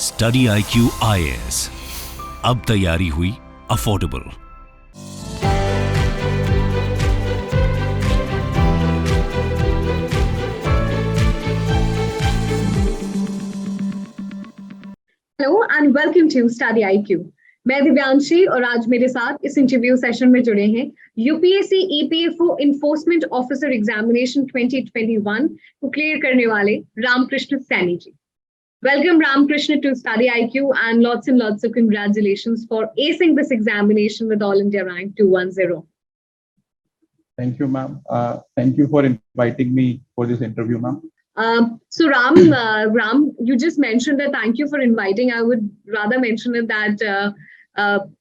Study IQ IAS, अब तैयारी हुई affordable. Hello and welcome to study IQ। मैं दिव्यांशी और आज मेरे साथ इस इंटरव्यू सेशन में जुड़े हैं UPSC EPFO enforcement officer examination 2021 को क्लियर करने वाले Ramakrishna Saini ji. Welcome Ramkrishna to Study IQ and lots of congratulations for acing this examination with All India Rank 210. Thank you, ma'am. Thank you for inviting me for this interview, ma'am. So Ram, you just mentioned that thank you for inviting. I would rather mention it that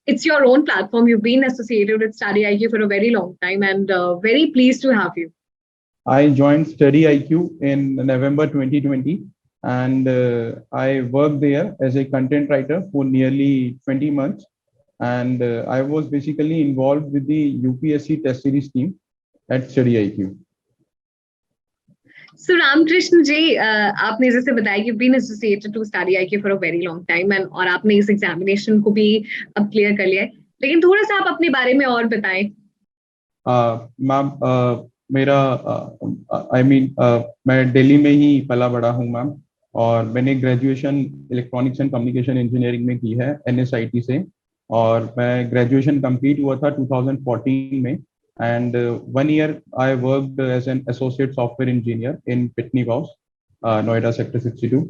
it's your own platform. You've been associated with Study IQ for a very long time and very pleased to have you. I joined Study IQ in November 2020 and I worked there as a content writer for nearly 20 months. And I was basically involved with the UPSC test series team at Study IQ. So Ramakrishna जी, आपने जैसे बताया कि been associated to study IQ for a very long time and और आपने इस examination को भी अब क्लियर कर लिया है, लेकिन थोड़ा सा आप अपने बारे में और बताएं। मैम, मेरा मैं दिल्ली में ही पला बड़ा हूँ मैम, और मैंने graduation electronics and communication engineering में की है NSIT से, और मैं ग्रेजुएशन कंप्लीट हुआ था 2014 में। And 1 year I worked as an associate software engineer in Pitney Bowes, Noida Sector 62.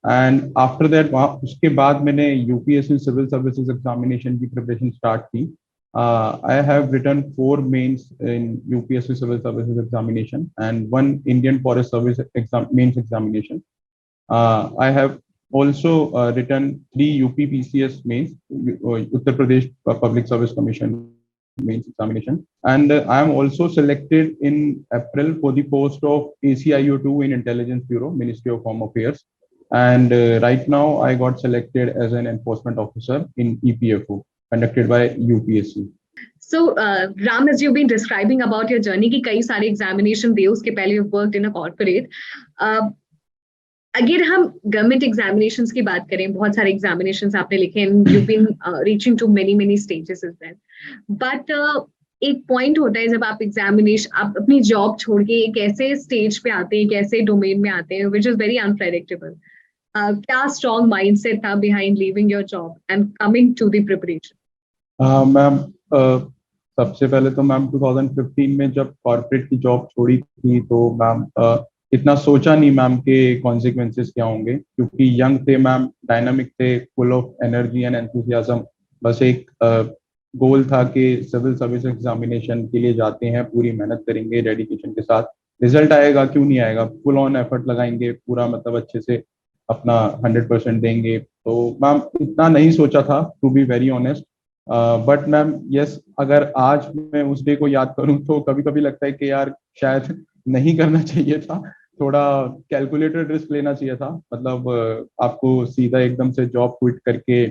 And after that, उसके बाद मैंने UPSC Civil Services Examination की preparation start की. I have written 4 mains in UPSC Civil Services Examination and 1 Indian Forest Service mains examination. I have also written 3 UPPCS mains, Uttar Pradesh Public Service Commission mains examination, and I am also selected in April for the post of ACIO2 in Intelligence Bureau, Ministry of Home Affairs, and right now I got selected as an enforcement officer in EPFO conducted by UPSC. So Ram, as you've been describing about your journey कि कई सारे examination दिए, उसके पहले you've worked in a corporate. अगर हम government examinations की बात करें, बहुत सारे एग्जामिनेशंस आपने लिखे हैं, you've been reaching to many stages as well. But एक पॉइंट होता है जब आप अपनी जॉब छोड़ के एक ऐसे स्टेज पे आते हैं, एक ऐसे डोमेन में आते हैं विच इज वेरी अनप्रेडिक्टेबल। क्या स्ट्रॉन्ग माइंडसेट था behind leaving your job and coming to the preparation? Ma'am, सबसे पहले तो मैम 2015 में जब कॉर्पोरेट की जॉब छोड़ी थी तो मैम इतना सोचा नहीं मैम के कॉन्सिक्वेंसेस क्या होंगे, क्योंकि यंग थे मैम, डायनामिक थे, full of energy and enthusiasm. बस एक गोल था कि सिविल सर्विस एग्जामिनेशन के लिए जाते हैं, पूरी मेहनत करेंगे डेडिकेशन के साथ, रिजल्ट आएगा क्यों नहीं आएगा, फुल ऑन एफर्ट लगाएंगे, पूरा मतलब अच्छे से अपना 100% देंगे। तो मैम इतना नहीं सोचा था, to be very honest. But ma'am yes, अगर आज मैं उस डे को याद करूं तो कभी कभी लगता है कि यार शायद नहीं करना चाहिए था, थोड़ा कैलकुलेटेड रिस्क लेना चाहिए था, मतलब आपको सीधा एकदम से जॉब क्विट करके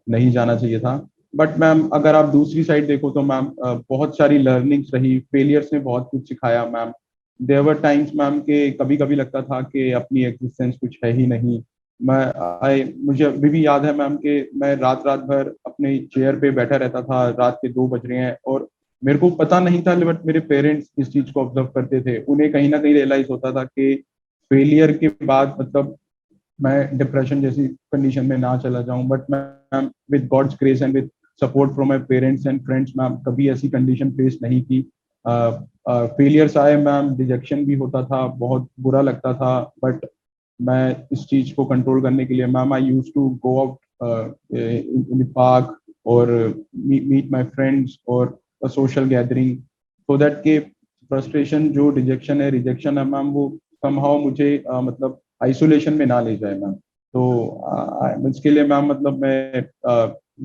नहीं जाना चाहिए था। बट मैम अगर आप दूसरी साइड देखो तो मैम बहुत सारी लर्निंग्स रही, फेलियर्स ने बहुत कुछ सिखाया ma'am. There were times ma'am के कभी कभी लगता था कि अपनी एग्जिस्टेंस कुछ है ही नहीं। मुझे अभी भी याद है मैम कि मैं रात भर अपने चेयर पे बैठा रहता था, रात के 2 बज रहे हैं और मेरे को पता नहीं था, बट मेरे पेरेंट्स इस चीज को ऑब्जर्व करते थे, उन्हें कहीं ना कहीं रियलाइज होता था कि फेलियर के बाद मतलब मैं डिप्रेशन जैसी कंडीशन में ना चला जाऊं। But ma'am with God's grace and with support from my parents and friends ma'am कभी ऐसी कंडीशन फेस नहीं की। फेलियर्स आए मैम, रिजेक्शन भी होता था, बहुत बुरा लगता था, बट मैं इस चीज को कंट्रोल करने के लिए ma'am I used to go out in the park और मीट माय फ्रेंड्स और सोशल गैदरिंग, सो दैट के फ्रस्ट्रेशन जो रिजेक्शन है मैम, वो समहाउ मुझे मतलब आइसोलेशन में ना ले जाए मैम। तो इसके लिए मैम मतलब मैं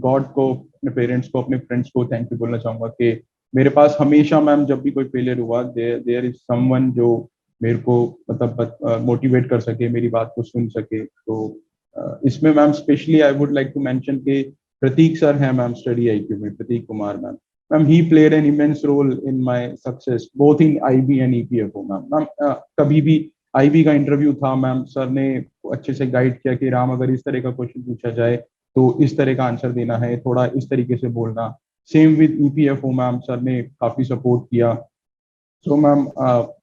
गॉड को, अपने पेरेंट्स को, अपने फ्रेंड्स को थैंक यू बोलना चाहूंगा कि मेरे पास हमेशा मैम जब भी कोई फेलियर हुआ, देयर इज समवन जो मेरे को मतलब मोटिवेट कर सके, मेरी बात को सुन सके। तो इसमें ma'am specially I would like to mention के प्रतीक सर हैं मैम, स्टडी IQ में Pratik Kumar ma'am. Ma'am, he played an immense role in my success, both in IB and EPFO, ma'am. कभी भी आईबी का इंटरव्यू था मैम, सर ने अच्छे से गाइड किया कि राम अगर इस तरह का क्वेश्चन पूछा जाए तो इस तरह का आंसर देना है, थोड़ा इस तरीके से बोलना। Same with EPFO ma'am, sir ने काफी सपोर्ट किया। सो मैम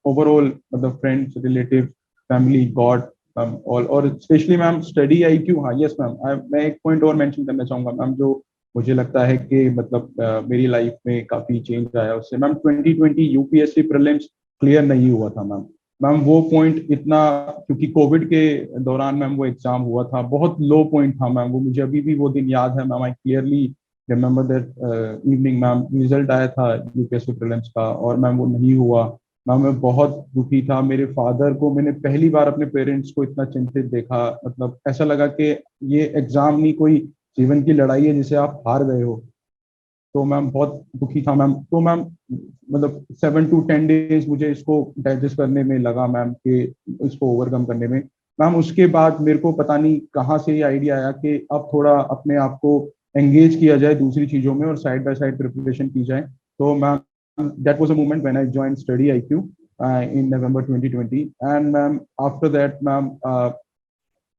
ओवरऑल मतलब friends, relative, family, God ma'am, और स्पेशली मैम स्टडी आईक्यू। हाँ यस मैम, मैं एक पॉइंट और मेंशन करना चाहूंगा मैम, जो मुझे लगता है कि मतलब मेरी लाइफ में काफी चेंज आया उससे मैम। 2020 यूपीएससी प्रीलिम्स क्लियर नहीं हुआ था मैम। मैम वो पॉइंट इतना, क्योंकि कोविड के दौरान मैम वो एग्जाम हुआ था, बहुत लो पॉइंट था मैम वो, मुझे अभी भी वो दिन याद है ma'am. I clearly remember that evening ma'am. Result आया था यूपीएससी प्रीलिम्स का और मैम वो नहीं हुआ मैम। मैं बहुत दुखी था। मेरे फादर को मैंने पहली बार अपने पेरेंट्स को इतना चिंतित देखा, मतलब ऐसा लगा कि ये एग्जाम नहीं कोई जीवन की लड़ाई है जिसे आप हार गए हो। तो मैम बहुत दुखी था मैम। तो मैम मतलब 7 to 10 डेज मुझे इसको डाइजेस्ट करने में लगा मैम, कि इसको ओवरकम करने में। मैम उसके बाद मेरे को पता नहीं कहाँ से ये आइडिया आया कि अब थोड़ा अपने आप को एंगेज किया जाए दूसरी चीजों में और साइड बाय साइड प्रिपरेशन की जाए। तो ma'am that was a moment when I joined study IQ in November 2020। And ma'am after that ma'am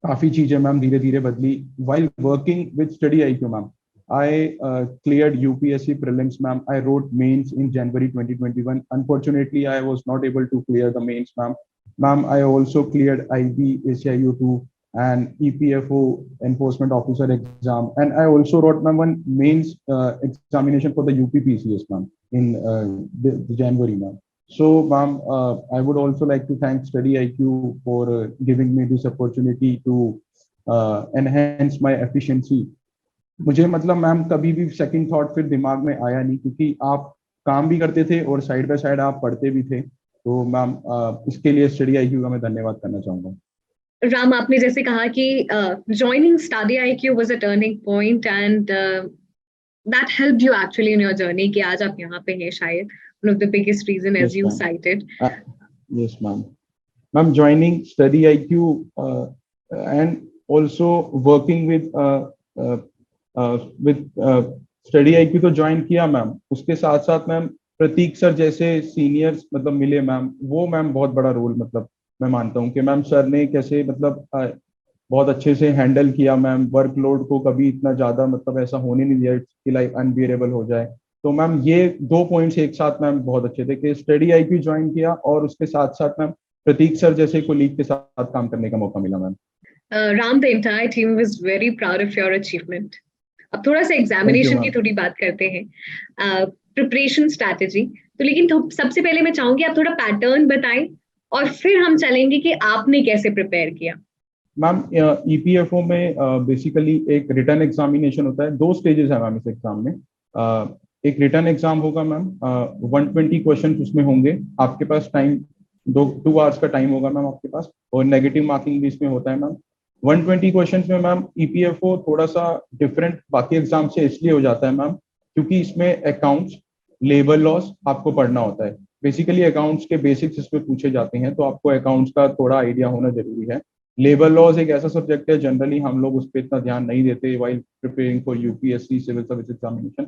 काफी चीजें मैम धीरे धीरे बदली while working with study IQ ma'am. I cleared UPSC prelims ma'am. I wrote mains in January 2021. Unfortunately, I was not able to clear the mains ma'am. Ma'am, I also cleared IB ACIU 2 and EPFO enforcement officer exam, and I also wrote ma'am one mains examination for the UPPCS ma'am in the January ma'am. So, ma'am, I would also like to thank Study IQ for giving me this opportunity to enhance my efficiency. मुझे मतलब ma'am कभी भी second thought फिर दिमाग में आया नहीं, क्योंकि आप काम भी करते थे और साइड बाय साइड आप पढ़ते भी थे। तो मैम इसके लिए स्टडी आईक्यू का मैं धन्यवाद करना चाहूंगा। राम, आपने जैसे कहा कि joining Study IQ was a turning point and that helped you actually in your journey कि आज आप यहाँ पे हैं शायद, one of the biggest reason as Yes, you ma'am. cited. Yes, ma'am. Ma'am, joining Study IQ and also working uh, with Study IQ तो join किया ma'am. उसके साथ साथ मैम प्रतीक सर जैसे सीनियर्स मतलब मिले मैम, वो मैम बहुत बड़ा रोल मतलब मैं मानता हूँ कि मैम सर ने कैसे मतलब बहुत अच्छे से हैंडल किया मैम। वर्कलोड को कभी इतना ज्यादा मतलब ऐसा होने नहीं दिया कि लाइफ अनबियरेबल हो जाए। तो मैम ये 2 पॉइंट्स एक साथ मैम बहुत अच्छे थे कि स्टडी आईक्यू ज्वाइन किया और उसके साथ साथ मैम प्रतीक सर जैसे कोलीग के साथ काम करने का मौका मिला ma'am. Ram, the entire team was very proud of your achievement. अब थोड़ा सा थैंक यू एग्जामिनेशन की मैम। थोड़ी बात करते हैं, प्रिपरेशन स्ट्रैटेजी। तो लेकिन सबसे पहले मैं चाहूंगी आप थोड़ा पैटर्न बताएं और फिर हम चलेंगे कि आपने कैसे प्रिपेयर किया। मैम ईपीएफओ में बेसिकली एक रिटर्न एग्जामिनेशन होता है। 2 स्टेजेस है मैम इस एग्जाम में। एक रिटर्न एग्जाम होगा मैम, 120 क्वेश्चन उसमें होंगे। आपके पास टाइम 2 आवर्स का टाइम होगा मैम आपके पास, और नेगेटिव मार्किंग भी इसमें होता है मैम। 120 क्वेश्चन में मैम ईपीएफओ थोड़ा सा डिफरेंट बाकी एग्जाम से इसलिए हो जाता है मैम, क्योंकि इसमें अकाउंट्स, लेबर लॉस आपको पढ़ना होता है। बेसिकली अकाउंट्स के बेसिक्स इसमें पूछे जाते हैं, तो आपको अकाउंट्स का थोड़ा आइडिया होना जरूरी है। लेबर लॉज एक ऐसा सब्जेक्ट है, जनरली हम लोग उस पर इतना ध्यान नहीं देते while preparing for UPSC civil service examination.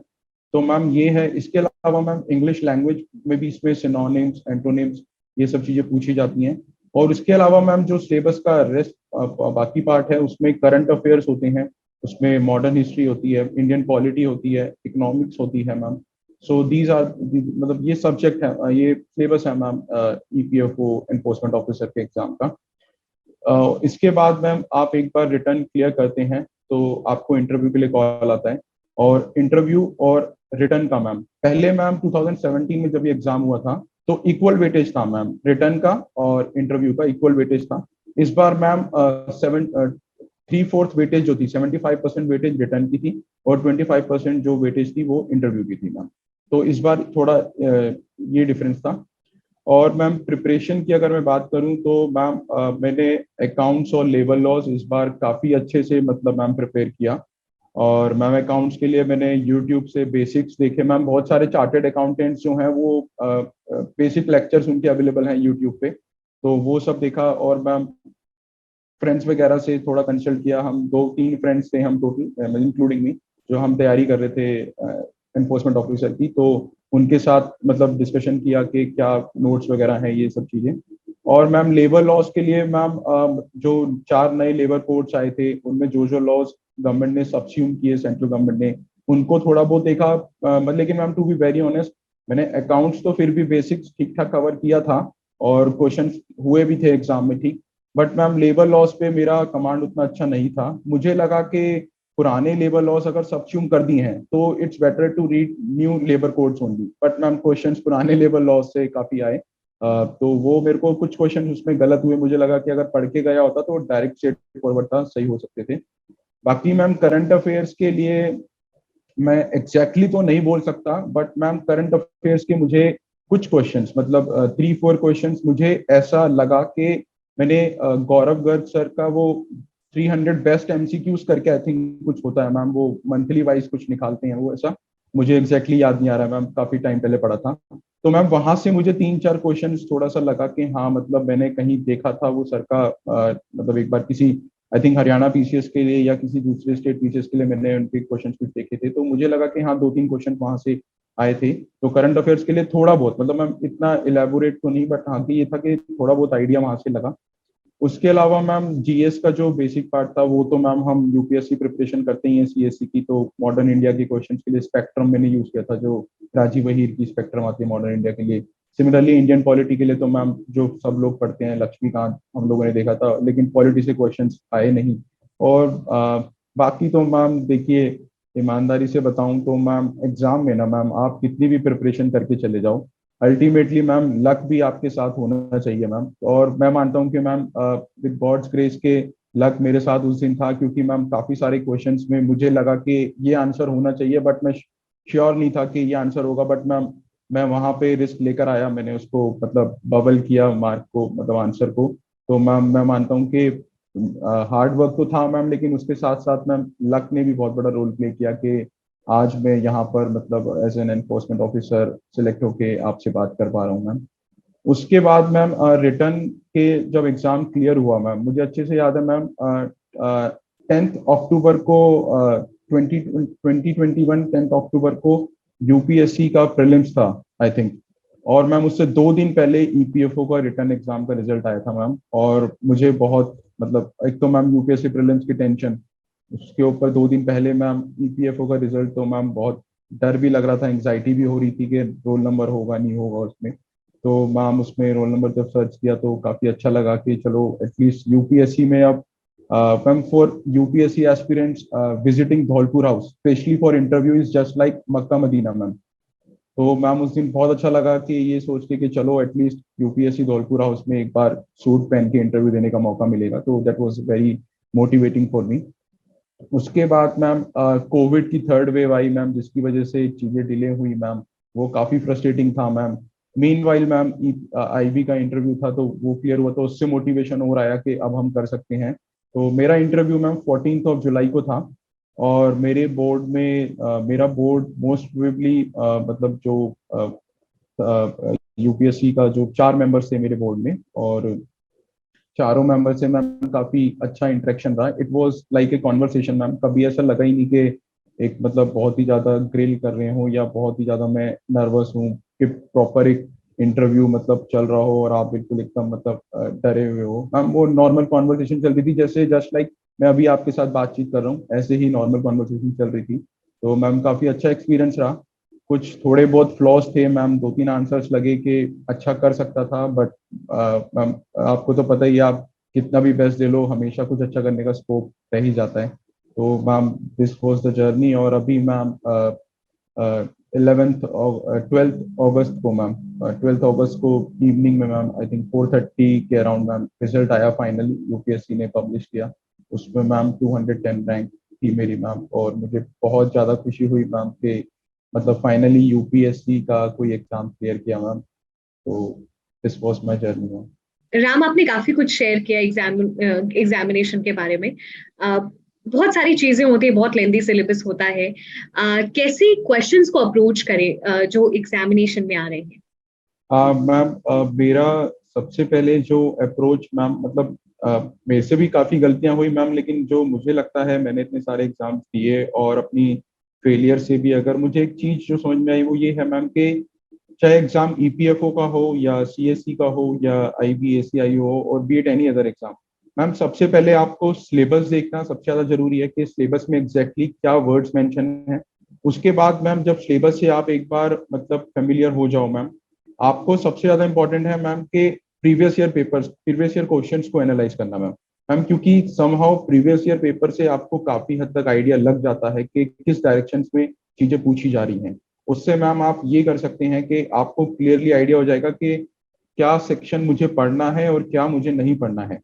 तो मैम ये है। इसके अलावा मैम इंग्लिश लैंग्वेज में भी इसमें सिनोनिम्स, एंटोनिम्स, ये सब चीजें पूछी जाती हैं। और उसके अलावा मैम जो सिलेबस का रेस्ट बाकी पार्ट है, उसमें करंट अफेयर्स होते हैं, उसमें मॉडर्न हिस्ट्री होती है, इंडियन पॉलिटी होती है, इकोनॉमिक्स होती है मैम। सो दीज आर मतलब ये सब्जेक्ट है, ये सिलेबस है मैम ईपीएफओ एनफोर्समेंट ऑफिसर के एग्जाम का। इसके बाद मैम आप एक बार रिटर्न क्लियर करते हैं तो आपको इंटरव्यू के लिए कॉल आता है। और इंटरव्यू और रिटर्न का मैम पहले मैम 2017 में जब ये एग्जाम हुआ था तो इक्वल वेटेज था मैम, रिटर्न का और इंटरव्यू का इक्वल वेटेज था। इस बार मैम 3/4 वेटेज जो थी, 75% वेटेज रिटर्न की थी और 25% जो वेटेज थी वो इंटरव्यू की थी मैम। तो इस बार थोड़ा ये डिफरेंस था। और मैम प्रिपरेशन की अगर मैं बात करूं तो मैम मैंने अकाउंट्स और लेबर लॉज इस बार काफ़ी अच्छे से मतलब मैम प्रिपेयर किया। और मैम अकाउंट्स के लिए मैंने यूट्यूब से बेसिक्स देखे मैम। बहुत सारे चार्टर्ड अकाउंटेंट्स जो हैं वो बेसिक लेक्चर्स उनके अवेलेबल हैं यूट्यूब पे, तो वो सब देखा। और मैम फ्रेंड्स वगैरह से थोड़ा कंसल्ट किया। हम 2-3 फ्रेंड्स थे हम टोटल, इंक्लूडिंग मी, जो हम तैयारी कर रहे थे एनफोर्समेंट ऑफिसर की। तो उनके साथ मतलब डिस्कशन किया कि क्या नोट्स वगैरह हैं, ये सब चीज़ें। और मैम लेबर लॉज के लिए मैम जो 4 नए लेबर कोड्स आए थे उनमें जो लॉज गवर्नमेंट ने सब्स्यूम किए, सेंट्रल गवर्नमेंट ने उनको थोड़ा बहुत देखा। मतलब लेकिन ma'am to be very honest, मैंने अकाउंट्स तो फिर भी बेसिक्स ठीक ठाक कवर किया था और क्वेश्चन हुए भी थे एग्जाम में ठीक। बट मैम लेबर लॉज पे मेरा कमांड उतना अच्छा नहीं था। मुझे लगा कि पुराने लेबर लॉज अगर सब्स्यूम कर दी हैं तो it's better to read new labour codes only. But ma'am questions पुराने लेबर लॉज से काफी आए। तो वो मेरे को कुछ क्वेश्चन उसमें गलत हुए। मुझे लगा कि अगर पढ़ के गया होता तो डायरेक्ट स्ट्रेट फॉरवर्ड था, सही हो सकते थे। बाकी मैम करंट अफेयर्स के लिए मैं एग्जैक्टली तो नहीं बोल सकता, बट मैम करंट अफेयर्स के मुझे कुछ क्वेश्चंस मतलब 3-4 क्वेश्चंस मुझे ऐसा लगा कि मैंने गौरव गर्ग सर का वो 300 बेस्ट एमसीक्यूज करके आई थिंक कुछ होता है मैम, वो मंथली वाइज कुछ निकालते हैं वो, ऐसा मुझे एग्जैक्टली याद नहीं आ रहा मैम, काफी टाइम पहले पढ़ा था। तो मैम वहां से मुझे 3-4 क्वेश्चन थोड़ा सा लगा कि हाँ मतलब मैंने कहीं देखा था वो सर का मतलब एक बार किसी आई थिंक हरियाणा पीसीएस के लिए या किसी दूसरे स्टेट पीसीएस के लिए मैंने उनके क्वेश्चन कुछ देखे थे, तो मुझे लगा कि हाँ 2-3 क्वेश्चन वहां से आए थे। तो करंट अफेयर्स के लिए थोड़ा बहुत मतलब मैम इतना इलेबोरेट तो नहीं, बट हाँ कि ये था कि थोड़ा बहुत आइडिया वहां से लगा। उसके अलावा मैम जीएस का जो बेसिक पार्ट था वो तो मैम हम यूपीएससी प्रिपरेशन करते ही हैं सीएससी की, तो मॉडर्न इंडिया के क्वेश्चंस के लिए स्पेक्ट्रम मैंने यूज किया था, जो राजीव वहीर की स्पेक्ट्रम आती है मॉडर्न इंडिया के लिए। सिमिलरली इंडियन पॉलिटी के लिए तो मैम जो सब लोग पढ़ते हैं लक्ष्मीकांत हम लोगों ने देखा था, लेकिन पॉलिटी से क्वेश्चन आए नहीं। और बाकी तो मैम देखिए ईमानदारी से बताऊं तो मैम एग्जाम में ना मैम आप कितनी भी प्रिपरेशन करके चले जाओ, अल्टीमेटली मैम लक भी आपके साथ होना चाहिए मैम। और मैं मानता हूँ कि मैम विद गॉड्स ग्रेस के लक मेरे साथ उस दिन था, क्योंकि मैम काफी सारे क्वेश्चंस में मुझे लगा कि ये आंसर होना चाहिए, बट मैं श्योर नहीं था कि ये आंसर होगा। बट मैम मैं वहां पे रिस्क लेकर आया, मैंने उसको मतलब बबल किया मार्क को, मतलब आंसर को। तो मैम मैं मानता हूँ कि हार्ड वर्क तो था मैम, लेकिन उसके साथ साथ मैम लक ने भी बहुत बड़ा रोल प्ले किया कि आज मैं यहाँ पर मतलब as an enforcement officer select होके आपसे बात कर पा रहा हूँ मैम। उसके बाद मैम रिटर्न के जब एग्जाम क्लियर हुआ मैम, मुझे अच्छे से याद है मैम 10 अक्टूबर को 2021 10 अक्टूबर को यूपीएससी का प्रीलिम्स था आई थिंक। और मैम उससे 2 दिन पहले ईपीएफओ का रिटर्न एग्जाम का रिजल्ट आया था मैम, और मुझे बहुत मतलब एक तो मैम यूपीएससी प्रीलिम्स की टेंशन, उसके ऊपर 2 दिन पहले मैम ईपीएफओ का रिजल्ट, तो मैम बहुत डर भी लग रहा था, एंग्जाइटी भी हो रही थी कि रोल नंबर होगा नहीं होगा उसमें। तो मैम उसमें रोल नंबर जब सर्च किया तो काफी अच्छा लगा कि चलो एटलीस्ट यूपीएससी में अब ma'am for UPSC aspirants visiting Dholpur house specially for interview is just like Mecca Medina ma'am. तो मैम उस दिन बहुत अच्छा लगा कि ये सोच के कि चलो एटलीस्ट यूपीएससी धौलपुर हाउस में एक बार सूट पहन के इंटरव्यू देने का मौका मिलेगा, तो that was very motivating for me. उसके बाद मैम कोविड की थर्ड वेव आई मैम, जिसकी वजह से चीजें डिले हुई मैम, वो काफी फ्रस्ट्रेटिंग था मैम। मीनवाइल मैम आईबी का इंटरव्यू था तो वो क्लियर हुआ, तो उससे मोटिवेशन और आया कि अब हम कर सकते हैं। तो मेरा इंटरव्यू मैम 14 जुलाई को था, और मेरे बोर्ड में मेरा बोर्ड मोस्ट प्रोबेबली मतलब जो यूपीएससी का जो 4 मेंबर्स थे मेरे बोर्ड में, और चारों मेंबर से मैम काफी अच्छा इंटरेक्शन रहा। It was like a conversation ma'am, कभी ऐसा लगा ही नहीं कि एक मतलब बहुत ही ज्यादा ग्रिल कर रहे हो या बहुत ही ज्यादा मैं नर्वस हूँ, कि प्रॉपर एक इंटरव्यू मतलब चल रहा हो और आप बिल्कुल एकदम मतलब डरे हुए हो मैम। वो नॉर्मल कॉन्वर्सेशन चल रही थी, जैसे जस्ट लाइक मैं अभी आपके साथ बातचीत कर रहा हूँ ऐसे ही नॉर्मल कॉन्वर्सेशन चल रही थी। तो मैम काफी अच्छा एक्सपीरियंस रहा। कुछ थोड़े बहुत फ्लॉज थे मैम, 2-3 आंसर्स लगे कि अच्छा कर सकता था, बट मैम आपको तो पता ही है, आप कितना भी बेस्ट दे लो हमेशा कुछ अच्छा करने का स्कोप रह ही जाता है। तो ma'am this was the journey. और अभी मैम 12th अगस्त को मैम 12th अगस्त को इवनिंग में मैम आई थिंक 4:30 के अराउंड मैम रिजल्ट आया, फाइनली यूपीएससी ने पब्लिश किया। उसमें मैम 210 रैंक थी मेरी मैम, और मुझे बहुत ज्यादा खुशी हुई मैम कि मतलब फाइनली यूपीएससी का कोई एग्जाम क्लियर किया मैम। तो this was my journey ma'am. Ram, आपने काफी कुछ शेयर किया एग्जामिनेशन के बारे में। अ, बहुत सारी चीजें होती है, बहुत लेंदी सिलेबस होता है। कैसे क्वेश्चंस को अप्रोच करें जो एग्जामिनेशन में आ रहे हैं? मैम मेरा सबसे पहले जो अप्रोच मैम मतलब मेरे से भी काफी गलतियां हुई मैम, लेकिन जो मुझे लगता है मैंने इतने सारे एग्जाम्स दिए और अपनी फेलियर से भी अगर मुझे एक चीज जो समझ में आई वो ये है मैम कि चाहे एग्जाम ईपीएफओ का हो या सीएससी का हो या आईबीएससीआई हो और be at any other exam, ma'am सबसे पहले आपको सिलेबस देखना सबसे ज्यादा जरूरी है कि सिलेबस में एग्जैक्टली क्या वर्ड्स मेंशन है। उसके बाद मैम जब सिलेबस से आप एक बार मतलब फेमिलियर हो जाओ मैम, आपको सबसे ज्यादा इंपॉर्टेंट है मैम के प्रीवियस ईयर क्वेश्चंस को एनालाइज करना मैम। मैम क्योंकि समहाउ प्रीवियस ईयर पेपर से आपको काफी हद तक आइडिया लग जाता है कि किस डायरेक्शन में चीजें पूछी जा रही हैं। उससे मैम आप ये कर सकते हैं कि आपको क्लियरली आइडिया हो जाएगा कि क्या सेक्शन मुझे पढ़ना है और क्या मुझे नहीं पढ़ना है।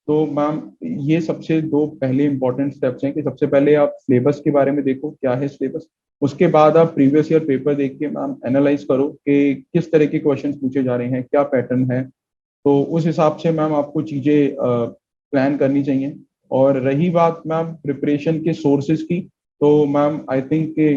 तो मैम ये सबसे दो पहले इंपॉर्टेंट स्टेप्स हैं कि सबसे पहले आप सिलेबस के बारे में देखो क्या है सिलेबस। उसके बाद आप प्रीवियस ईयर पेपर देख के मैम एनालाइज करो कि किस तरह के क्वेश्चन पूछे जा रहे हैं, क्या पैटर्न है। तो उस हिसाब से मैम आपको चीजें प्लान करनी चाहिए। और रही बात मैम प्रिपरेशन के सोर्सेज की, तो मैम आई थिंक के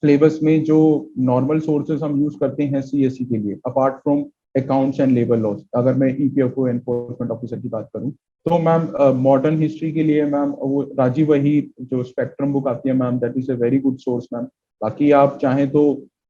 सिलेबस में जो नॉर्मल सोर्सेज हम यूज करते हैं सीएससी के लिए apart from accounts and labour laws, अगर मैं ईपीएफओ एनफोर्समेंट ऑफिसर की बात करूं, तो मैम मॉडर्न हिस्ट्री के लिए मैम वो राजीव वहीद जो स्पेक्ट्रम बुक आती है ma'am, that is a very good source ma'am. बाकी आप चाहें तो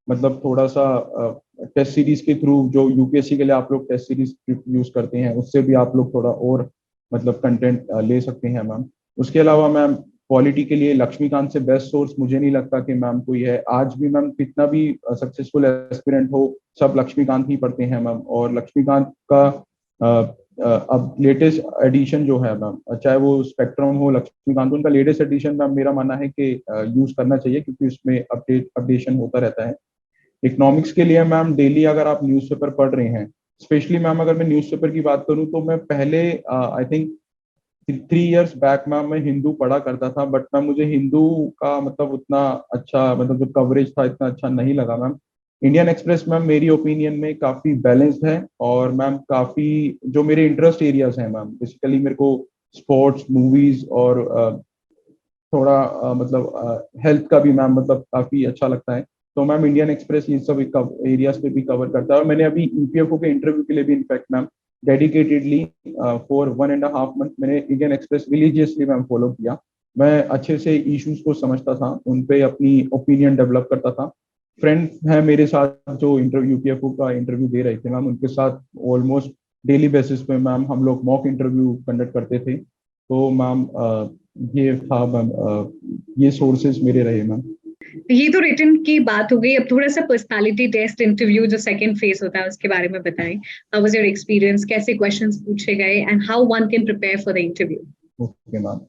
मतलब थोड़ा सा टेस्ट सीरीज के थ्रू जो यूपीएससी के लिए आप लोग टेस्ट सीरीज यूज करते हैं उससे भी आप लोग थोड़ा और मतलब कंटेंट ले सकते हैं मैम। उसके अलावा मैम पॉलिटी के लिए लक्ष्मीकांत से बेस्ट सोर्स मुझे नहीं लगता कि मैम कोई है। आज भी मैम कितना भी सक्सेसफुल एस्पिरेंट हो, सब लक्ष्मीकांत ही पढ़ते हैं मैम। और लक्ष्मीकांत का अब लेटेस्ट एडिशन जो है मैम, चाहे वो स्पेक्ट्रम हो लक्ष्मीकांत, उनका लेटेस्ट एडिशन मैम मेरा मानना है कि यूज करना चाहिए क्योंकि उसमें अपडेशन होता रहता है। इकोनॉमिक्स के लिए मैम डेली अगर आप न्यूज़पेपर पढ़ रहे हैं, स्पेशली मैम अगर मैं न्यूज़पेपर की बात करूं तो मैं पहले I think 3 years back ma'am मैं हिंदू पढ़ा करता था, बट मैम मुझे हिंदू का मतलब उतना अच्छा मतलब जो कवरेज था इतना अच्छा नहीं लगा मैम। इंडियन एक्सप्रेस मैम मेरी ओपिनियन में काफी बैलेंस्ड है और मैम काफी जो मेरे इंटरेस्ट एरियाज हैं मैम, बेसिकली मेरे को स्पोर्ट्स मूवीज और थोड़ा मतलब हेल्थ का भी मैम मतलब काफी अच्छा लगता है। तो मैम इंडियन एक्सप्रेस ये सब एरियाज पे भी कवर करता है। और मैंने अभी ईपीएफओ के इंटरव्यू के लिए भी in fact ma'am dedicatedly for 1.5 month मैंने Indian Express religiously ma'am follow किया। मैं अच्छे से इश्यूज को समझता था, उन पे अपनी ओपिनियन डेवलप करता था। फ्रेंड्स हैं मेरे साथ जो इंटरव्यू यूपीएफओ का इंटरव्यू दे रहे थे मैम, उनके साथ ऑलमोस्ट डेली बेसिस पे मैम हम लोग मॉक इंटरव्यू कंडक्ट करते थे। तो मैम ये था मैम, ये सोर्सेज मेरे रहे मैम। ये तो रिटन की बात हो गई। अब थोड़ा सा पर्सनालिटी टेस्ट इंटरव्यू जो सेकंड फेज होता है उसके बारे में बताएं। हाउ वाज योर एक्सपीरियंस, कैसे क्वेश्चंस पूछे गए and how one can prepare for the interview? Okay ma'am.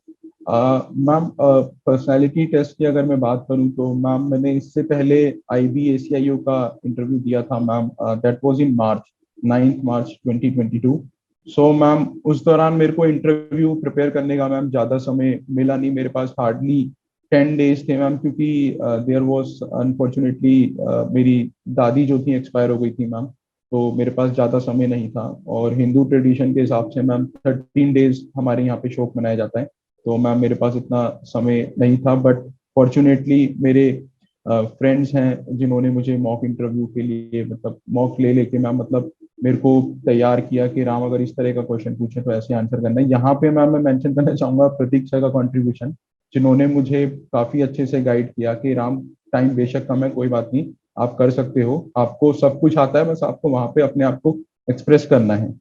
Ma'am personality test की अगर मैं बात करूं तो मैम मैंने इससे पहले आईबीएससीआईओ का इंटरव्यू दिया था ma'am, that was in March 9 March 2022। So ma'am उस दौरान मेरे को इंटरव्यू प्रिपेयर करने का मैम ज़्यादा समय मिला नहीं, मेरे पास हार्डली 10 डेज थे मैम, क्योंकि देयर वाज अनफॉर्चुनेटली मेरी दादी जो थी एक्सपायर हो गई थी मैम। तो मेरे पास ज़्यादा समय नहीं था और हिंदू ट्रेडिशन के हिसाब से मैम 13 डेज हमारे यहाँ पे शोक मनाया जाता है। तो मैम मेरे पास इतना समय नहीं था, बट फॉर्चुनेटली मेरे फ्रेंड्स हैं जिन्होंने मुझे मॉक इंटरव्यू के लिए मतलब मॉक ले लेके मैम मतलब मेरे को तैयार किया कि राम अगर इस तरह का क्वेश्चन पूछे तो ऐसे आंसर करना है। यहाँ पे मैम मैं मेंशन करना चाहूंगा प्रतीक्षा का कंट्रीब्यूशन, जिन्होंने मुझे काफी अच्छे से गाइड किया कि राम टाइम बेशक कम है, कोई बात नहीं, आप कर सकते हो, आपको सब कुछ आता है, बस आपको वहां पे अपने आप को एक्सप्रेस करना है।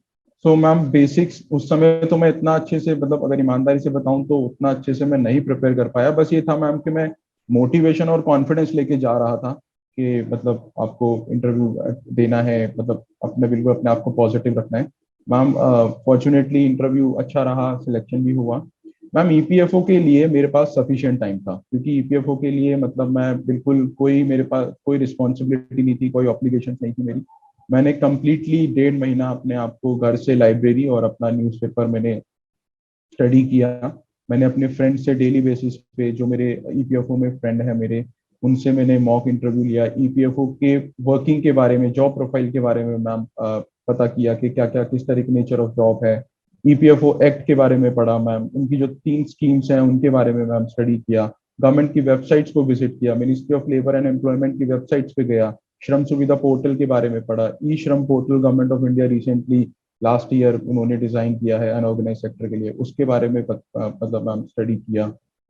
सो मैम बेसिक्स उस समय तो मैं इतना अच्छे से मतलब अगर ईमानदारी से बताऊं तो उतना अच्छे से मैं नहीं प्रिपेयर कर पाया। बस ये था मैम कि मैं मोटिवेशन और कॉन्फिडेंस लेके जा रहा था कि मतलब आपको इंटरव्यू देना है, मतलब अपने बिल्कुल अपने आप को पॉजिटिव रखना है। मैम फॉर्चुनेटली इंटरव्यू अच्छा रहा, सिलेक्शन भी हुआ। मैम ईपीएफओ के लिए मेरे पास सफिशिएंट टाइम था, क्योंकि ईपीएफओ के लिए मतलब मैं बिल्कुल कोई मेरे पास कोई रिस्पॉन्सिबिलिटी नहीं थी, कोई ऑब्लिगेशन नहीं थी मेरी। मैंने कंप्लीटली 1.5 महीना अपने आप को घर से लाइब्रेरी और अपना न्यूज़पेपर मैंने स्टडी किया। मैंने अपने फ्रेंड से डेली बेसिस पे जो मेरे ईपीएफओ में फ्रेंड है मेरे, उनसे मैंने मॉक इंटरव्यू लिया। ईपीएफओ के वर्किंग के बारे में, जॉब प्रोफाइल के बारे में मैम पता किया कि क्या क्या किस तरह की नेचर ऑफ जॉब है। ईपीएफओ एक्ट के बारे में पढ़ा मैम, उनकी जो 3 स्कीम्स हैं उनके बारे में मैम स्टडी किया। गवर्नमेंट की वेबसाइट्स को विजिट किया, ministry of labour and employment की वेबसाइट्स पे गया, श्रम सुविधा पोर्टल के बारे में पढ़ा। ई श्रम portal government of India recently last year उन्होंने डिजाइन किया है अनऑर्गेनाइज सेक्टर के लिए, उसके बारे में मतलब मैम स्टडी किया।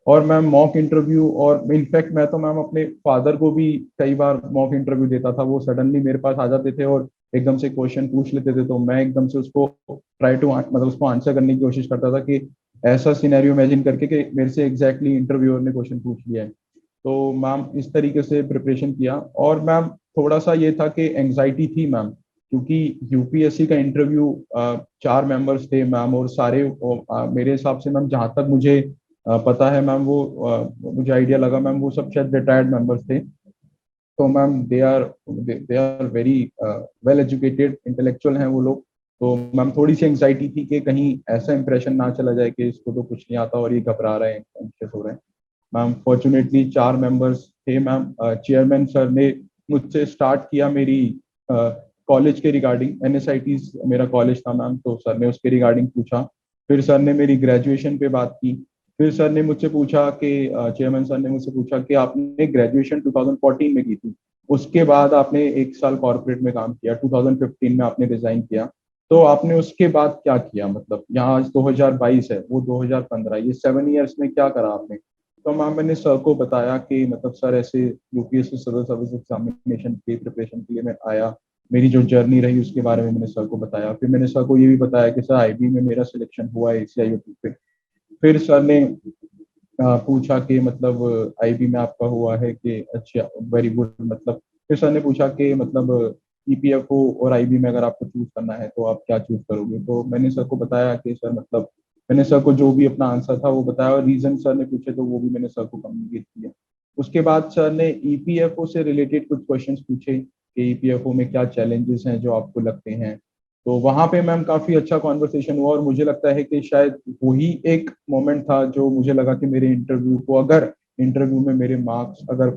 और मैम मॉक इंटरव्यू, और इनफैक्ट मैं तो मैम अपने फादर को भी कई बार मॉक इंटरव्यू देता था। वो सडनली मेरे पास आ जाते थे और एकदम से क्वेश्चन पूछ लेते थे, तो मैं एकदम से उसको ट्राई टू मतलब उसको आंसर करने की कोशिश करता था कि ऐसा सिनेरियो इमेजिन करके कि मेरे से एग्जैक्टली इंटरव्यूअर ने क्वेश्चन पूछ लिया है। तो मैम इस तरीके से प्रिपरेशन किया। और मैम थोड़ा सा ये था कि एंग्जाइटी थी मैम, क्योंकि यूपीएससी का इंटरव्यू 4 मेंबर्स थे मैम, और सारे मेरे हिसाब से मैम जहाँ तक मुझे पता है मैम, वो मुझे आइडिया लगा मैम वो सब शायद रिटायर्ड मेंबर्स थे। तो ma'am they are very well educated intellectual हैं वो लोग। तो मैम थोड़ी सी एंग्जाइटी थी कि कहीं ऐसा इंप्रेशन ना चला जाए कि इसको तो कुछ नहीं आता और ये घबरा रहे हैं, एंशियस हो रहे हैं। मैम फॉर्चुनेटली 4 मेंबर्स थे मैम। चेयरमैन सर ने मुझसे स्टार्ट किया मेरी कॉलेज के रिगार्डिंग, एनएसआईटी मेरा कॉलेज था मैम, तो सर ने उसके रिगार्डिंग पूछा। फिर सर ने मेरी ग्रेजुएशन पे बात की। फिर सर ने मुझसे पूछा कि चेयरमैन सर ने मुझसे पूछा कि आपने ग्रेजुएशन 2014 में की थी, उसके बाद आपने 1 साल कॉर्पोरेट में काम किया, 2015 में आपने रिजाइन किया, तो आपने उसके बाद क्या किया, मतलब यहाँ आज 2022 है, वो 2015, ये 7 इयर्स में क्या करा आपने। तो मैम मैंने सर को बताया कि मतलब सर ऐसे यूपीएससी सिविल सर्विस एग्जामिनेशन की प्रिपरेशन के लिए मैं आया, मेरी जो जर्नी रही उसके बारे में मैंने सर को बताया। फिर मैंने सर को ये भी बताया कि सर आईबी में मेरा सिलेक्शन हुआ है ACIOT पे। फिर सर ने पूछा कि मतलब आईबी में आपका हुआ है कि अच्छा, वेरी गुड, मतलब फिर सर ने पूछा कि मतलब ईपीएफओ और आईबी में अगर आपको चूज करना है तो आप क्या चूज करोगे। तो मैंने सर को बताया कि सर मतलब मैंने सर को जो भी अपना आंसर था वो बताया, और रीजन सर ने पूछे तो वो भी मैंने सर को कम्युनिकेट किया। उसके बाद सर ने ईपीएफओ से रिलेटेड कुछ क्वेश्चंस पूछे कि ईपीएफओ में क्या चैलेंजेस हैं जो आपको लगते हैं। तो वहां पे मैम काफी अच्छा कॉन्वर्सेशन हुआ, और मुझे लगता है कि शायद वही एक मोमेंट था जो मुझे लगा कि मेरे इंटरव्यू को, अगर इंटरव्यू में मेरे मार्क्स, अगर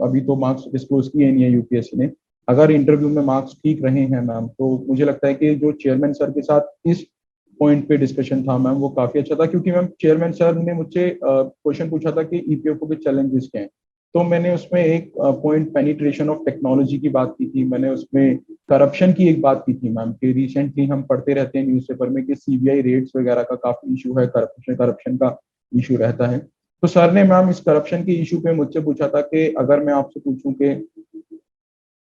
अभी तो मार्क्स डिस्क्लोज किए नहीं है यूपीएससी ने, अगर इंटरव्यू में मार्क्स ठीक रहे हैं मैम, तो मुझे लगता है कि जो चेयरमैन सर के साथ इस पॉइंट पे डिस्कशन था मैम वो काफी अच्छा था, क्योंकि मैम चेयरमैन सर ने मुझसे क्वेश्चन पूछा था कि ईपीएफओ के चैलेंजेस क्या हैं। तो मैंने उसमें एक पॉइंट पेनिट्रेशन ऑफ टेक्नोलॉजी की बात की थी, मैंने उसमें करप्शन की एक बात की थी मैम, कि रिसेंटली हम पढ़ते रहते हैं न्यूज़पेपर में कि सीबीआई रेड्स वगैरह का काफी इशू है, करप्शन करप्शन का इशू रहता है। तो सर ने मैम इस करप्शन के इशू पे मुझसे पूछा था कि अगर मैं आपसे पूछूं कि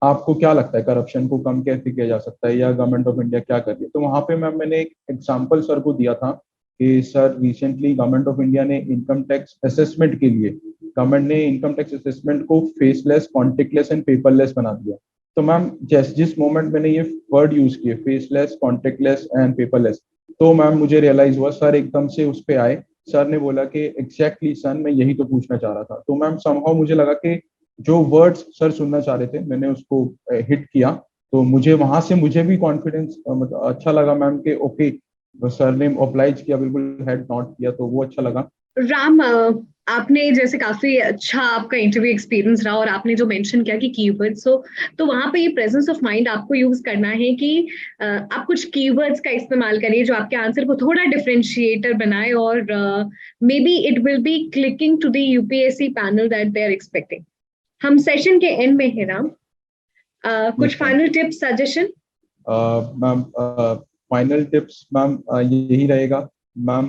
आपको क्या लगता है करप्शन को कम कैसे किया जा सकता है, या गवर्नमेंट ऑफ इंडिया क्या कर रही है। तो वहां पे मैम मैंने एक एग्जांपल सर को दिया था कि sir recently government of India ने इनकम टैक्स असेसमेंट के लिए, गवर्नमेंट ने इनकम टैक्स असेसमेंट को फेसलेस, कॉन्टेक्टलेस एंड पेपरलेस बना दिया। तो मैम जिस मोमेंट मैंने ये वर्ड यूज किए, फेसलेस, कॉन्टेक्टलेस एंड पेपरलेस, तो मैम मुझे रियलाइज हुआ, सर एकदम से उस पे आए। सर ने बोला कि एग्जैक्टली सन, मैं यही तो पूछना चाह रहा था। तो मैम समहाउ मुझे लगा कि जो वर्ड्स सर सुनना चाह रहे थे मैंने उसको हिट किया। तो मुझे वहां से मुझे भी कॉन्फिडेंस मतलब अच्छा लगा मैम के ओके, सर ने ऑब्लाइज किया, बिल्कुल हेड नॉट किया, तो वो अच्छा लगा। राम, आपने जैसे काफी अच्छा आपका इंटरव्यू एक्सपीरियंस रहा और आपने जो मेंशन किया कि कीवर्ड्स, तो वहां पे ये प्रेजेंस ऑफ माइंड आपको यूज करना है कि आप कुछ कीवर्ड्स का इस्तेमाल करिए जो आपके आंसर को थोड़ा डिफरेंशिएटर बनाए, और may be it will be clicking to the UPSC panel that they are expecting. हम सेशन के एंड में है राम। कुछ yes ma'am. Final tips, suggestion? Ma'am final tips ma'am यही रहेगा मैम।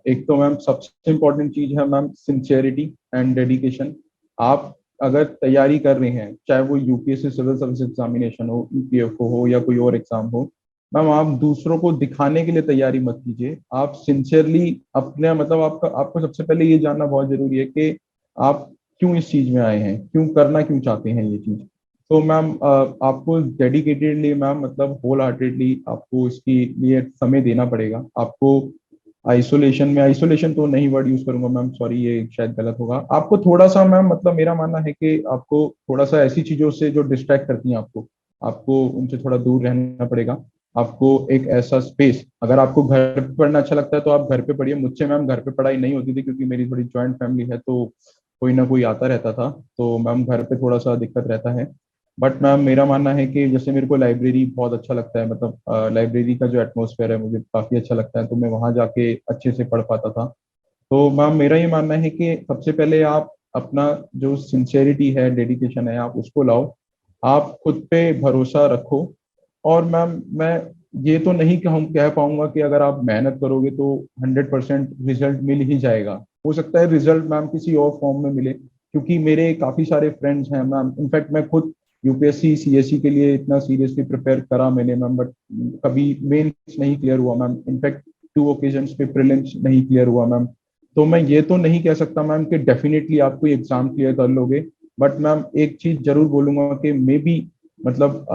एक तो मैम सबसे इम्पोर्टेंट चीज है मैम सिंसियरिटी एंड डेडिकेशन। आप अगर तैयारी कर रहे हैं, चाहे वो यूपीएससी सिविल सर्विस एग्जामिनेशन हो, ईपीएफओ हो, या कोई और एग्जाम हो, मैम आप दूसरों को दिखाने के लिए तैयारी मत कीजिए। आप सिंसियरली अपने मतलब आपका आपको सबसे पहले ये जानना बहुत जरूरी है कि आप क्यों इस चीज में आए हैं, क्यों करना, क्यों चाहते हैं ये चीज। तो मैम आपको डेडिकेटेडली मैम मतलब होल हार्टेडली आपको इसके लिए समय देना पड़ेगा। आपको आइसोलेशन में, आइसोलेशन तो नहीं वर्ड यूज करूंगा मैम, सॉरी ये शायद गलत होगा। आपको थोड़ा सा मैम मतलब मेरा मानना है कि आपको थोड़ा सा ऐसी चीजों से जो डिस्ट्रैक्ट करती हैं आपको, आपको उनसे थोड़ा दूर रहना पड़ेगा। आपको एक ऐसा स्पेस, अगर आपको घर पे पढ़ना अच्छा लगता है तो आप घर पे पढ़िए। मुझसे मैम घर पे पढ़ाई नहीं होती थी क्योंकि मेरी थोड़ी जॉइंट फैमिली है, तो कोई ना कोई आता रहता था, तो मैम घर पे थोड़ा सा दिक्कत रहता है। बट मैम मेरा मानना है कि जैसे मेरे को लाइब्रेरी बहुत अच्छा लगता है, मतलब लाइब्रेरी का जो एटमोसफेयर है मुझे काफी अच्छा लगता है, तो मैं वहां जाके अच्छे से पढ़ पाता था। तो मैम मेरा ये मानना है कि सबसे पहले आप अपना जो सिंसेरिटी है, डेडिकेशन है, आप उसको लाओ, आप खुद पे भरोसा रखो। और मैम मैं ये तो नहीं कह पाऊंगा कि अगर आप मेहनत करोगे तो 100% रिजल्ट मिल ही जाएगा। हो सकता है रिजल्ट मैम किसी और फॉर्म में मिले, क्योंकि मेरे काफी सारे फ्रेंड्स हैं मैम। इनफैक्ट मैं खुद यूपीएससी सीएससी के लिए इतना सीरियसली प्रिपेयर करा मैंने मैम, बट कभी मेंस नहीं क्लियर हुआ मैम। इनफैक्ट 2 ओकेजन्स पे प्रीलिम्स नहीं क्लियर हुआ मैम। तो मैं ये तो नहीं कह सकता मैम कि डेफिनेटली आप कोई एग्जाम क्लियर कर लोगे, बट मैम एक चीज जरूर बोलूंगा कि मे बी मतलब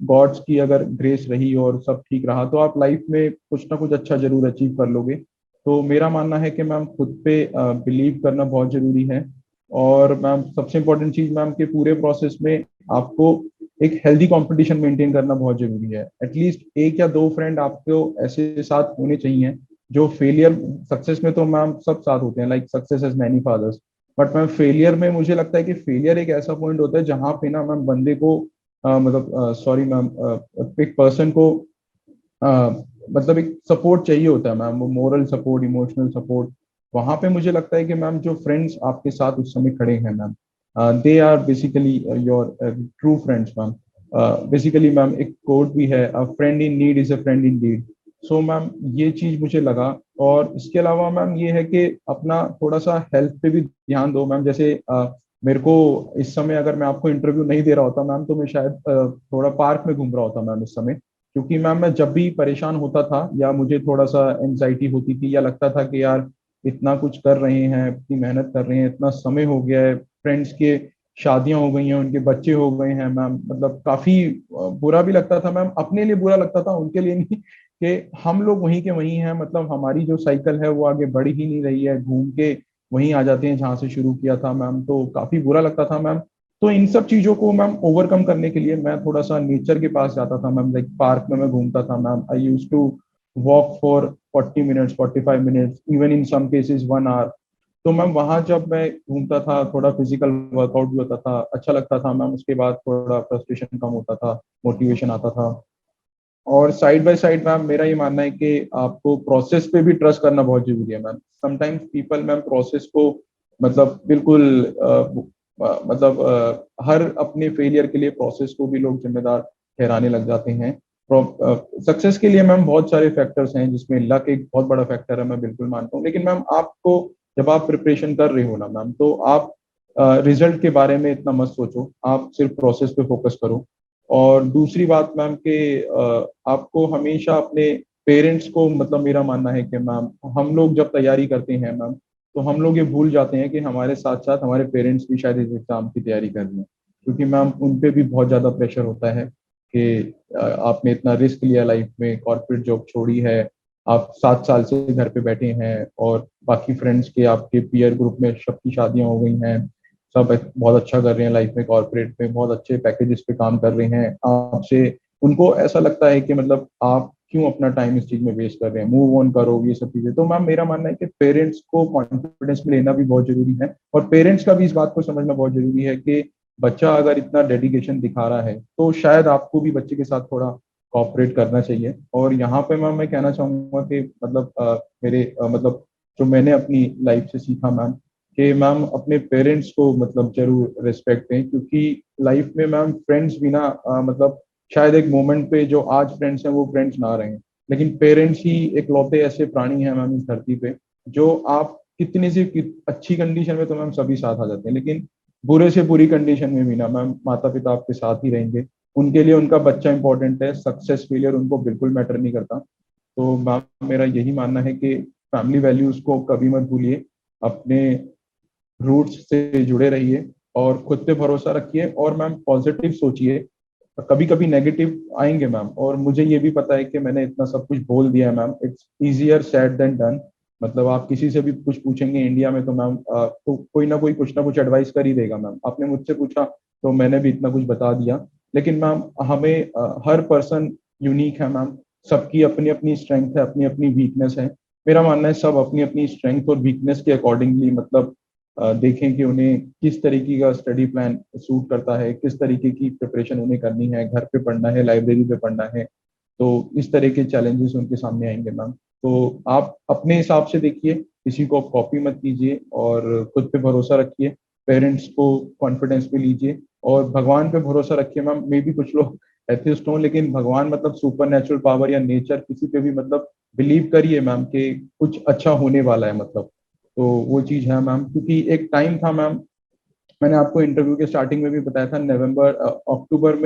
गॉड्स की अगर ग्रेस रही और सब ठीक रहा तो आप लाइफ में कुछ ना कुछ अच्छा जरूर अचीव कर लोगे। तो मेरा मानना है कि मैम खुद पे बिलीव करना बहुत जरूरी है। और मैम सबसे इम्पोर्टेंट चीज मैम के पूरे प्रोसेस में आपको एक हेल्दी कंपटीशन मेंटेन करना बहुत जरूरी है। एटलीस्ट 1 या 2 फ्रेंड आपको ऐसे साथ होने चाहिए जो फेलियर, सक्सेस में तो मैम सब साथ होते हैं, like success has many fathers, but ma'am failure में मुझे लगता है कि फेलियर एक ऐसा पॉइंट होता है जहां पे ना मैम बंदे को मतलब सॉरी मैम, एक पर्सन को मतलब एक सपोर्ट चाहिए होता है मैम, वो मोरल सपोर्ट, इमोशनल सपोर्ट। वहां पे मुझे लगता है कि मैम जो फ्रेंड्स आपके साथ उस समय खड़े हैं ma'am, they are basically your true friends ma'am. Basically ma'am एक कोट भी है, a friend in need is a friend in deed. So ma'am ये चीज मुझे लगा। और इसके अलावा मैम ये है कि अपना थोड़ा सा हेल्थ पे भी ध्यान दो मैम। जैसे मेरे को इस समय अगर मैं आपको इंटरव्यू नहीं दे रहा होता मैम तो मैं शायद थोड़ा पार्क में घूम रहा होता मैम इस समय। क्योंकि मैम मैं जब भी परेशान होता था या मुझे थोड़ा सा एंजाइटी होती थी या लगता था कि यार इतना कुछ कर रहे हैं, इतनी मेहनत कर रहे हैं, इतना समय हो गया है, फ्रेंड्स के शादियां हो गई हैं, उनके बच्चे हो गए हैं मैम, मतलब काफी बुरा भी लगता था मैम। अपने लिए बुरा लगता था, उनके लिए नहीं, कि हम लोग वहीं के वहीं हैं, मतलब हमारी जो साइकिल है वो आगे बढ़ ही नहीं रही है, घूम के वहीं आ जाते हैं जहां से शुरू किया था मैम। तो काफी बुरा लगता था मैम। तो इन सब चीजों को मैम ओवरकम करने के लिए मैं थोड़ा सा नेचर के पास जाता था मैम, लाइक पार्क में मैं घूमता था ma'am. I use to walk for 40 minutes, 45 minutes, even in some cases 1 hour. तो मैम वहां जब मैं घूमता था थोड़ा फिजिकल वर्कआउट भी होता था, अच्छा लगता था मैम। उसके बाद थोड़ा फ्रस्ट्रेशन कम होता था, मोटिवेशन आता था। और साइड बाय साइड मैम मेरा ये मानना है कि आपको प्रोसेस पे भी ट्रस्ट करना बहुत जरूरी है ma'am. Sometimes people ma'am process को मतलब बिल्कुल मतलब हर अपने फेलियर के लिए प्रोसेस को भी लोग जिम्मेदार ठहराने लग जाते हैं। सक्सेस के लिए मैम बहुत सारे फैक्टर्स हैं, जिसमें लक एक बहुत बड़ा फैक्टर है, मैं बिल्कुल मानता हूँ। लेकिन मैम आपको जब आप प्रिपरेशन कर रहे हो ना मैम, तो आप रिजल्ट के बारे में इतना मत सोचो, आप सिर्फ प्रोसेस पे फोकस करो। और दूसरी बात मैम कि आपको हमेशा अपने पेरेंट्स को, मतलब मेरा मानना है कि मैम हम लोग जब तैयारी करते हैं मैम तो हम लोग ये भूल जाते हैं कि हमारे साथ साथ हमारे पेरेंट्स भी शायद इस एग्जाम की तैयारी कर रहे हैं। क्योंकि मैम उन पे भी बहुत ज़्यादा प्रेशर होता है कि आपने इतना रिस्क लिया लाइफ में, कॉर्पोरेट जॉब छोड़ी है, आप 7 साल से घर पे बैठे हैं और बाकी फ्रेंड्स के आपके पीयर ग्रुप में सबकी शादियां हो गई हैं, सब बहुत अच्छा कर रहे हैं लाइफ में, कॉर्पोरेट में बहुत अच्छे पैकेजेस पे काम कर रहे हैं आपसे। उनको ऐसा लगता है कि मतलब आप क्यों अपना टाइम इस चीज में वेस्ट कर रहे हैं, मूव ऑन करो, ये सब चीजें। तो मैम मेरा मानना है कि पेरेंट्स को कॉन्फिडेंस में लेना भी बहुत जरूरी है, और पेरेंट्स का भी इस बात को समझना बहुत जरूरी है कि बच्चा अगर इतना डेडिकेशन दिखा रहा है तो शायद आपको भी बच्चे के साथ थोड़ा कॉपरेट करना चाहिए। और यहाँ पे मैम मैं कहना चाहूंगा कि मतलब मेरे मतलब जो मैंने अपनी लाइफ से सीखा मैम, कि मैम अपने पेरेंट्स को मतलब जरूर रिस्पेक्ट दें। क्योंकि लाइफ में मैम फ्रेंड्स भी ना मतलब शायद एक मोमेंट पे जो आज फ्रेंड्स हैं वो फ्रेंड्स ना रहें, लेकिन पेरेंट्स ही एक लौते ऐसे प्राणी हैं मैम इस धरती पे, जो आप कितनी सी अच्छी कंडीशन में तो मैम सभी साथ आ जाते हैं, लेकिन बुरे से बुरी कंडीशन में भी ना मैम माता पिता आपके साथ ही रहेंगे। उनके लिए उनका बच्चा इंपॉर्टेंट है, सक्सेस फेलियर उनको बिल्कुल मैटर नहीं करता। तो मैम मेरा यही मानना है कि फैमिली वैल्यूज को कभी मत भूलिए, अपने रूट्स से जुड़े रहिए और खुद पे भरोसा रखिए, और मैम पॉजिटिव सोचिए। कभी कभी नेगेटिव आएंगे मैम, और मुझे ये भी पता है कि मैंने इतना सब कुछ बोल दिया है ma'am, it's easier said than done. मतलब आप किसी से भी कुछ पूछेंगे इंडिया में तो मैम तो कोई ना कुछ एडवाइस कर ही देगा मैम। आपने मुझसे पूछा तो मैंने भी इतना कुछ बता दिया। लेकिन मैम हमें हर पर्सन यूनिक है मैम, सबकी अपनी अपनी स्ट्रेंथ है, अपनी अपनी वीकनेस है। मेरा मानना है सब अपनी अपनी स्ट्रेंथ और वीकनेस के अकॉर्डिंगली मतलब देखें कि उन्हें किस तरीके का स्टडी प्लान सूट करता है, किस तरीके की प्रिपरेशन उन्हें करनी है, घर पे पढ़ना है, लाइब्रेरी पे पढ़ना है। तो इस तरह के चैलेंजेस उनके सामने आएंगे मैम। तो आप अपने हिसाब से देखिए, किसी को कॉपी मत कीजिए और खुद पे भरोसा रखिए, पेरेंट्स को कॉन्फिडेंस पे लीजिए और भगवान पे भरोसा रखिए मैम। मे भी कुछ लोग एथिस्ट हों, लेकिन भगवान मतलब सुपर नेचुरल पावर या नेचर, किसी पे भी मतलब बिलीव करिए मैम कि कुछ अच्छा होने वाला है मतलब। तो वो चीज़ है मैम, क्योंकि एक टाइम था मैम, मैंने आपको इंटरव्यू के स्टार्टिंग में भी बताया था, अक्टूबर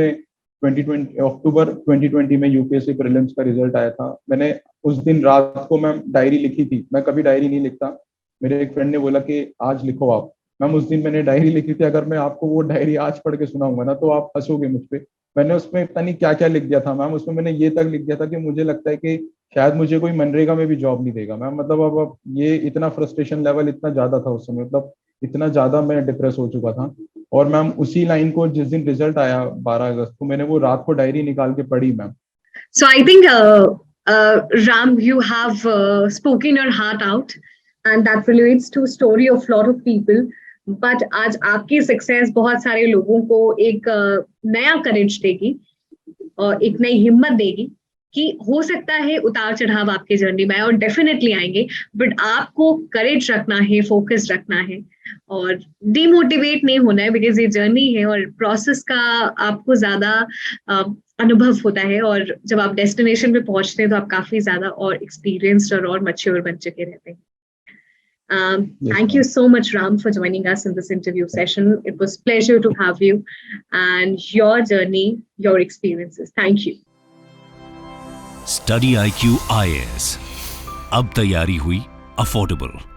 2020 में यूपीएससी प्रीलिम्स का रिजल्ट आया था। मैंने उस दिन रात को मैम डायरी लिखी थी, मैं कभी डायरी नहीं लिखता। मेरे एक फ्रेंड ने बोला कि आज लिखो आप। मैम उस दिन मैंने डायरी लिखी थी, अगर मैं आपको वो डायरी आज पढ़ के सुनाऊंगा ना तो आप हंसोगे मुझ पे। मैंने उसमें पता नहीं क्या क्या लिख दिया था मैम, उसमें मैंने ये तक लिख दिया था कि मुझे लगता है कि शायद मुझे कोई मनरेगा में भी जॉब नहीं देगा मैम। मतलब अब ये इतना फ्रस्ट्रेशन लेवल इतना ज्यादा था उस समय, मतलब इतना ज्यादा मैं डिप्रेस हो चुका था। और मैम उसी लाइन को जिस दिन रिजल्ट आया 12 अगस्त को, मैंने वो रात को डायरी निकाल के पढ़ी ma'am. So I think, Ram, you have spoken your heart out, and that relates to story of lot of people. But आज आपकी सक्सेस बहुत सारे लोगों को एक नया करेज देगी और एक नई हिम्मत देगी कि हो सकता है उतार चढ़ाव आपके जर्नी में और डेफिनेटली आएंगे, बट आपको करेज रखना है, फोकस रखना है और डिमोटिवेट नहीं होना है, बिकॉज ये जर्नी है और प्रोसेस का आपको ज्यादा अनुभव होता है, और जब आप डेस्टिनेशन पे पहुंचते हैं तो आप काफी ज्यादा और एक्सपीरियंस्ड और मैच्योर बन चुके रहते हैं. Thank you so much, Ram, for joining us in this interview session. It was pleasure to have you and your journey, your experiences. Thank you. Study IQ IAS. अब तैयारी हुई अफोर्डेबल.